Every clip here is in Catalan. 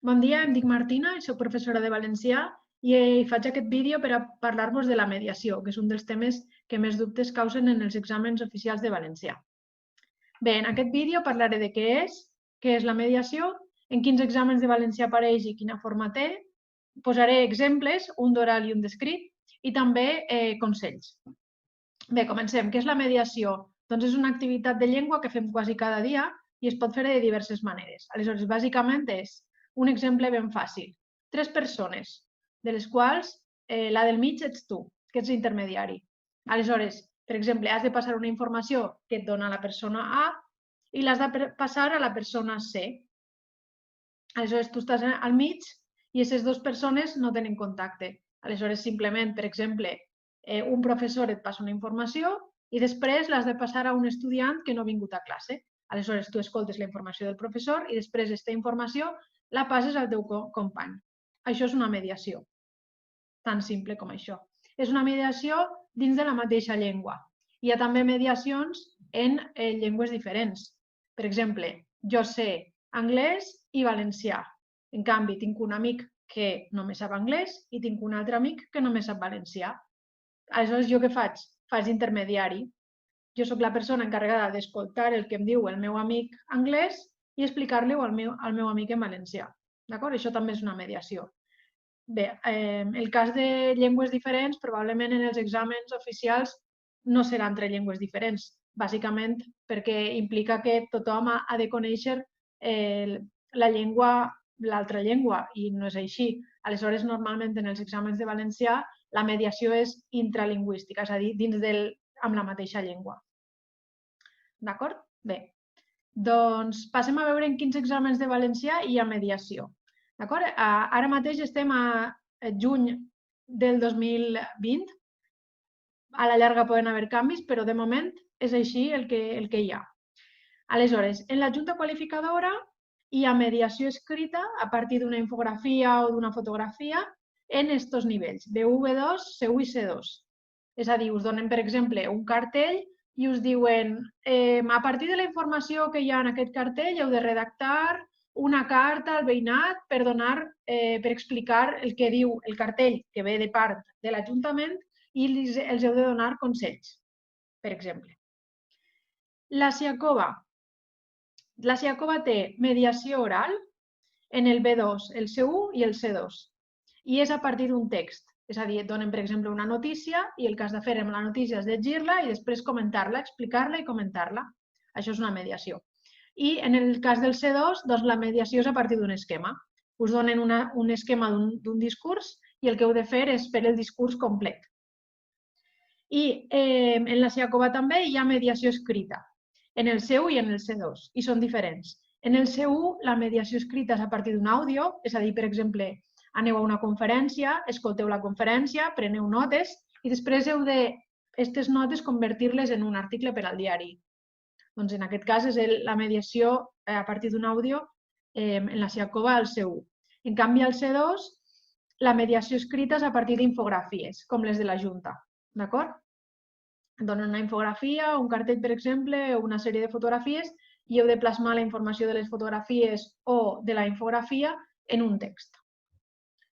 Bon dia, em dic Martina i soc professora de valencià i faig aquest vídeo per a parlar-vos de la mediació, que és un dels temes que més dubtes causen en els exàmens oficials de valencià. Bé, en aquest vídeo parlaré de què és la mediació, en quins exàmens de valencià apareix i quina forma té, posaré exemples, un d'oral i un d'escrit, i també consells. Bé, comencem. Què és la mediació? Doncs és una activitat de llengua que fem quasi cada dia i es pot fer de diverses maneres. Aleshores, bàsicament és un exemple ben fàcil. 3 persones, de les quals la del mig ets tu, que ets l'intermediari. Aleshores, per exemple, has de passar una informació que et dona la persona A i l'has de passar a la persona C. Aleshores, tu estàs al mig i aquestes dues persones no tenen contacte. Aleshores, simplement, per exemple, un professor et passa una informació i després l'has de passar a un estudiant que no ha vingut a classe. Aleshores, tu escoltes la informació del professor i després aquesta informació la passes al teu company. Això és una mediació. Tan simple com això. És una mediació dins de la mateixa llengua. Hi ha també mediacions en llengües diferents. Per exemple, jo sé anglès i valencià. En canvi, tinc un amic que només sap anglès i tinc un altre amic que només sap valencià. Aleshores, jo què faig? Faig intermediari. Jo sóc la persona encarregada d'escoltar el que em diu el meu amic anglès i explicar-li-ho al meu amic en valencià. D'acord? Això també és una mediació. Bé, el cas de llengües diferents, probablement en els exàmens oficials no serà entre llengües diferents, bàsicament perquè implica que tothom ha de conèixer la llengua, l'altra llengua, i no és així. Aleshores, normalment en els exàmens de valencià la mediació és intralingüística, és a dir, amb la mateixa llengua. D'acord? Bé, doncs passem a veure en quins exàmens de valencià hi ha mediació. D'acord? Ara mateix estem a juny del 2020. A la llarga poden haver canvis, però de moment és així el que hi ha. Aleshores, en la junta qualificadora hi ha mediació escrita a partir d'una infografia o d'una fotografia en aquests nivells, B1, B2, C1 i C2. És a dir, us donen, per exemple, un cartell i us diuen a partir de la informació que hi ha en aquest cartell heu de redactar una carta al veïnat per explicar el que diu el cartell que ve de part de l'Ajuntament i els heu de donar consells, per exemple. La SIACOBA. La SIACOBA té mediació oral en el B2, el C1 i el C2. I és a partir d'un text. És a dir, et donen, per exemple, una notícia i el que has de fer amb la notícia és llegir-la i després comentar-la, explicar-la i comentar-la. Això és una mediació. I en el cas del C2, doncs la mediació és a partir d'un esquema. Us donen un esquema d'un discurs i el que heu de fer és fer el discurs complet. I en la SIACOBA també hi ha mediació escrita, en el C1 i en el C2, i són diferents. En el C1, la mediació escrita és a partir d'un àudio, és a dir, per exemple, aneu a una conferència, escolteu la conferència, preneu notes i després heu de aquestes notes convertir-les en un article per al diari. Doncs en aquest cas és la mediació a partir d'un àudio en la SIACOBA al C1. En canvi, al C2, la mediació escrita és a partir d'infografies, com les de la Junta. D'acord? Donen una infografia, un cartell, per exemple, o una sèrie de fotografies i heu de plasmar la informació de les fotografies o de la infografia en un text.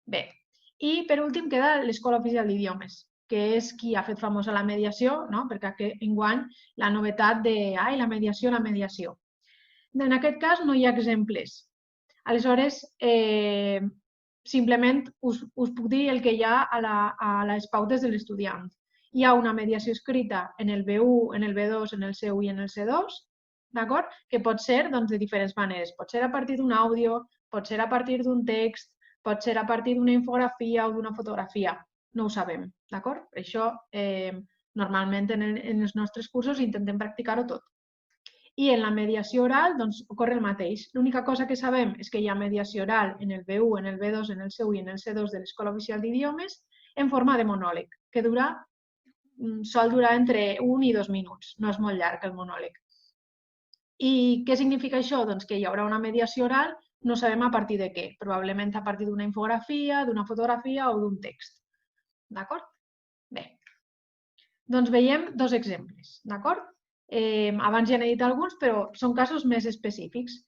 Bé, i per últim queda l'Escola Oficial d'Idiomes, que és qui ha fet famosa la mediació, no? Perquè enguany la novetat de la mediació, la mediació. En aquest cas no hi ha exemples. Aleshores, simplement us puc dir el que hi ha a les pautes de l'estudiant. Hi ha una mediació escrita en el B1, en el B2, en el C1 i en el C2, d'acord? Que pot ser de diferents maneres. Pot ser a partir d'un àudio, pot ser a partir d'un text, pot ser a partir d'una infografia o d'una fotografia. No ho sabem, d'acord? Per això, normalment en els nostres cursos intentem practicar-ho tot. I en la mediació oral doncs, ocorre el mateix. L'única cosa que sabem és que hi ha mediació oral en el B1, en el B2, en el C1 i en el C2 de l'Escola Oficial d'Idiomes en forma de monòleg, que sol durar entre 1 i 2 minuts. No és molt llarg el monòleg. I què significa això? Doncs que hi haurà una mediació oral, no sabem a partir de què. Probablement a partir d'una infografia, d'una fotografia o d'un text. D'acord? Bé. Doncs veiem dos exemples. D'acord? Abans ja n'he dit alguns, però són casos més específics.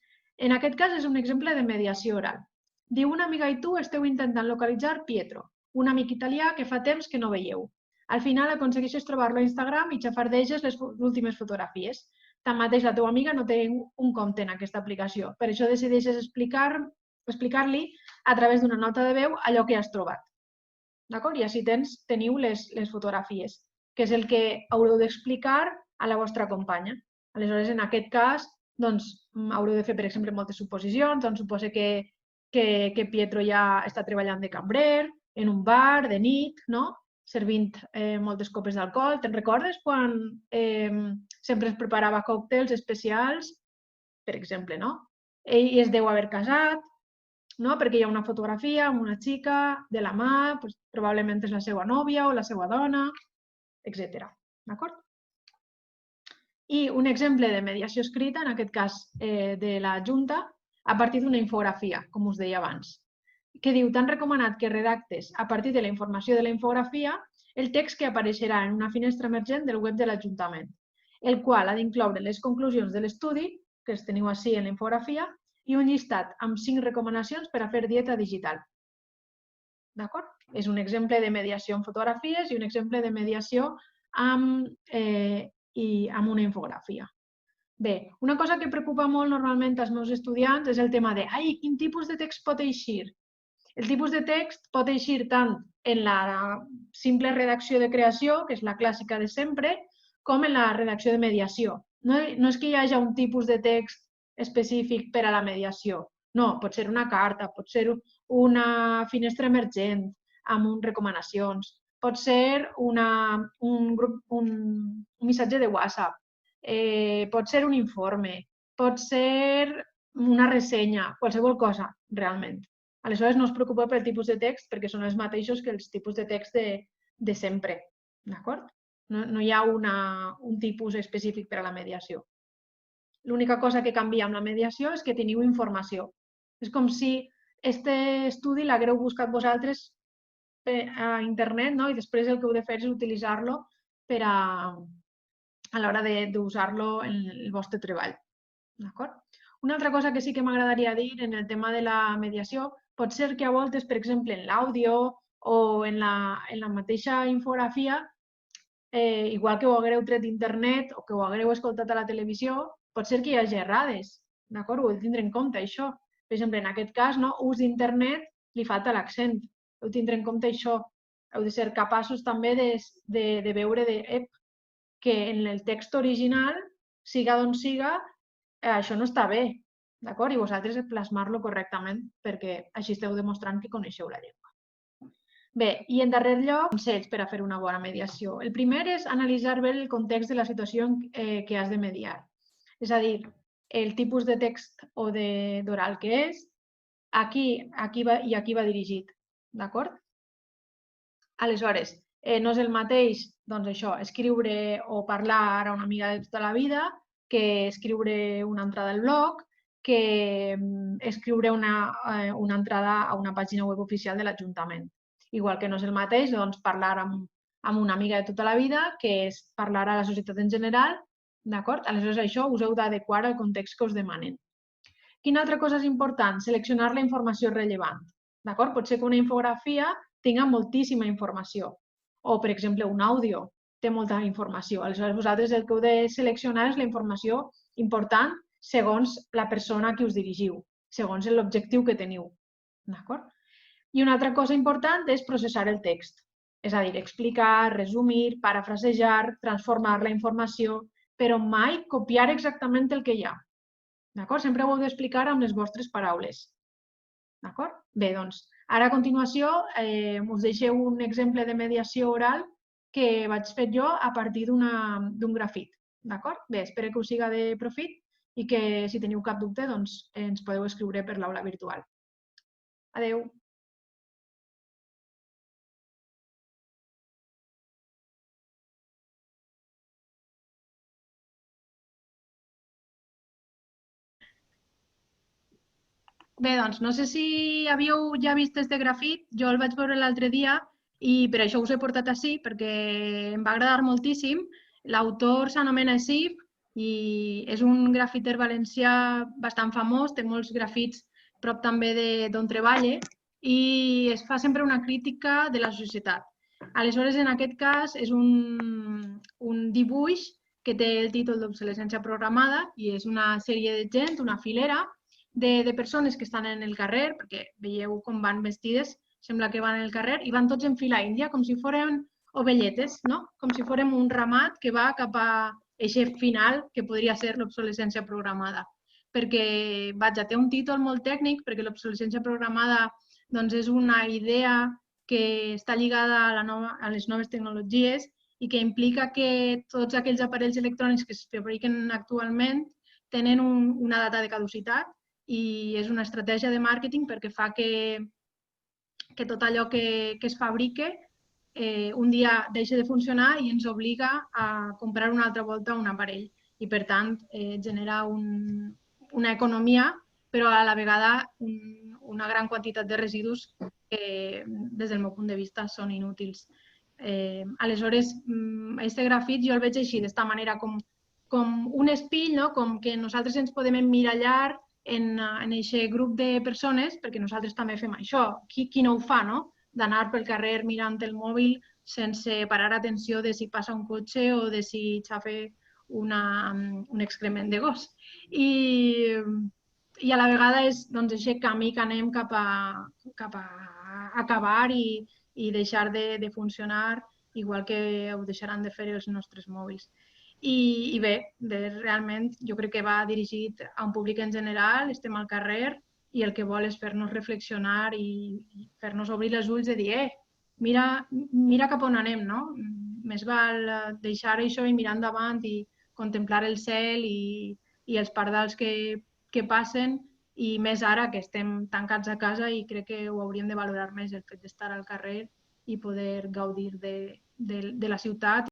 En aquest cas és un exemple de mediació oral. Diu, una amiga i tu esteu intentant localitzar Pietro, un amic italià que fa temps que no veieu. Al final aconsegueixes trobar-lo a Instagram i xafardeixes les últimes fotografies. Tanmateix, la teva amiga no té un compte en aquesta aplicació. Per això decideixes explicar-li a través d'una nota de veu allò que has trobat. D'acord? I així teniu les fotografies, que és el que haureu d'explicar a la vostra companya. Aleshores, en aquest cas, doncs, haureu de fer, per exemple, moltes suposicions. Doncs suposa que Pietro ja està treballant de cambrer, en un bar, de nit, no? Servint moltes copes d'alcohol. Te'n recordes quan sempre es preparava còctels especials, per exemple, no? Ell es deu haver casat, no? Perquè hi ha una fotografia amb una xica de la mà, doncs, probablement és la seva nòvia o la seva dona, etc. D'acord? I un exemple de mediació escrita, en aquest cas de la Junta, a partir d'una infografia, com us deia abans, que diu: t'han recomanat que redactes a partir de la informació de la infografia el text que apareixerà en una finestra emergent del web de l'Ajuntament, el qual ha d'incloure les conclusions de l'estudi, que els teniu així en la infografia, i un llistat amb 5 recomanacions per a fer dieta digital. D'acord? És un exemple de mediació amb fotografies i un exemple de mediació amb una infografia. Bé, una cosa que preocupa molt normalment als meus estudiants és el tema de quin tipus de text pot eixir? El tipus de text pot eixir tant en la simple redacció de creació, que és la clàssica de sempre, com en la redacció de mediació. No és que hi hagi un tipus de text específic per a la mediació. No, pot ser una carta, pot ser una finestra emergent amb recomanacions, pot ser un missatge de WhatsApp, pot ser un informe, pot ser una ressenya, qualsevol cosa, realment. Aleshores, no us preocupeu pel tipus de text perquè són els mateixos que els tipus de text de sempre. D'acord? No hi ha un tipus específic per a la mediació. L'única cosa que canvia amb la mediació és que teniu informació. És com si aquest estudi l'hagueu buscat vosaltres a internet, no? I després el que heu de fer és utilitzar-lo a l'hora d'usar-lo en el vostre treball. D'acord? Una altra cosa que sí que m'agradaria dir en el tema de la mediació pot ser que a voltes, per exemple, en l'àudio o en la mateixa infografia, igual que ho hagueu tret d'internet o que ho hagueu escoltat a la televisió, pot ser que hi hagi errades. D'acord? Ho heu de tindre en compte, això. Per exemple, en aquest cas, no, ús d'internet li falta l'accent. Heu de tindre en compte això. Heu de ser capaços també de veure que en el text original, siga d'on siga, això no està bé, d'acord? I vosaltres plasmar-lo correctament perquè així esteu demostrant que coneixeu la llengua. Bé, i en darrer lloc, consells per a fer una bona mediació. El primer és analitzar bé el context de la situació que has de mediar. És a dir, el tipus de text o d'oral que és, aquí va dirigit, d'acord? Aleshores, no és el mateix, doncs això, escriure o parlar a una amiga de tota la vida que escriure una entrada al blog, que escriure una entrada a una pàgina web oficial de l'Ajuntament. Igual que no és el mateix doncs, parlar amb una amiga de tota la vida que és parlar a la societat en general, d'acord? Aleshores, això us heu d'adequar al context que us demanen. Quina altra cosa és important? Seleccionar la informació rellevant. D'acord? Pot ser que una infografia tinga moltíssima informació. O, per exemple, un àudio té molta informació. Aleshores, vosaltres el que heu de seleccionar és la informació important segons la persona a qui us dirigiu, segons l'objectiu que teniu. D'acord? I una altra cosa important és processar el text. És a dir, explicar, resumir, parafrasejar, transformar la informació, però mai copiar exactament el que hi ha. D'acord? Sempre ho heu d'explicar amb les vostres paraules. D'acord? Bé, doncs, ara a continuació us deixo un exemple de mediació oral que vaig fer jo a partir d'un grafit. D'acord? Bé, espero que us siga de profit i que si teniu cap dubte doncs, ens podeu escriure per l'aula virtual. Adeu! Bé, doncs, no sé si havíeu ja vist este grafit, jo el vaig veure l'altre dia i per això us he portat així, perquè em va agradar moltíssim. L'autor s'anomena Esif i és un grafiter valencià bastant famós, té molts grafits prop també d'on treballa, i es fa sempre una crítica de la societat. Aleshores, en aquest cas, és un dibuix que té el títol d'obsolescència programada i és una sèrie de gent, una filera de persones que estan en el carrer, perquè veieu com van vestides, sembla que van en el carrer, i van tots en fila índia, com si fossin ovelletes, no? Com si fórem un ramat que va cap a aquest final que podria ser l'obsolescència programada. Perquè, vaja, té un títol molt tècnic, perquè l'obsolescència programada doncs, és una idea que està lligada a les noves tecnologies i que implica que tots aquells aparells electrònics que es fabriquen actualment tenen una data de caducitat i és una estratègia de màrqueting perquè fa que tot allò que es fabrica un dia deixa de funcionar i ens obliga a comprar una altra volta un aparell. I, per tant, genera una economia, però a la vegada una gran quantitat de residus que, des del meu punt de vista, són inútils. Aleshores, aquest grafit jo el veig així, d'esta manera, com un espill, no? Com que nosaltres ens podem emmirallar en aquest grup de persones, perquè nosaltres també fem això. Qui no ho fa, no? D'anar pel carrer mirant el mòbil sense parar atenció de si passa un cotxe o de si xafa un excrement de gos. I a la vegada és aquest camí que anem cap a acabar i deixar de funcionar, igual que ho deixaran de fer els nostres mòbils. I bé, realment jo crec que va dirigit a un públic en general, estem al carrer i el que vol és fer-nos reflexionar i fer-nos obrir els ulls de dir mira cap on anem, no? Més val deixar això i mirar endavant i contemplar el cel i els pardals que passen, i més ara que estem tancats a casa i crec que ho hauríem de valorar més, el fet d'estar al carrer i poder gaudir de la ciutat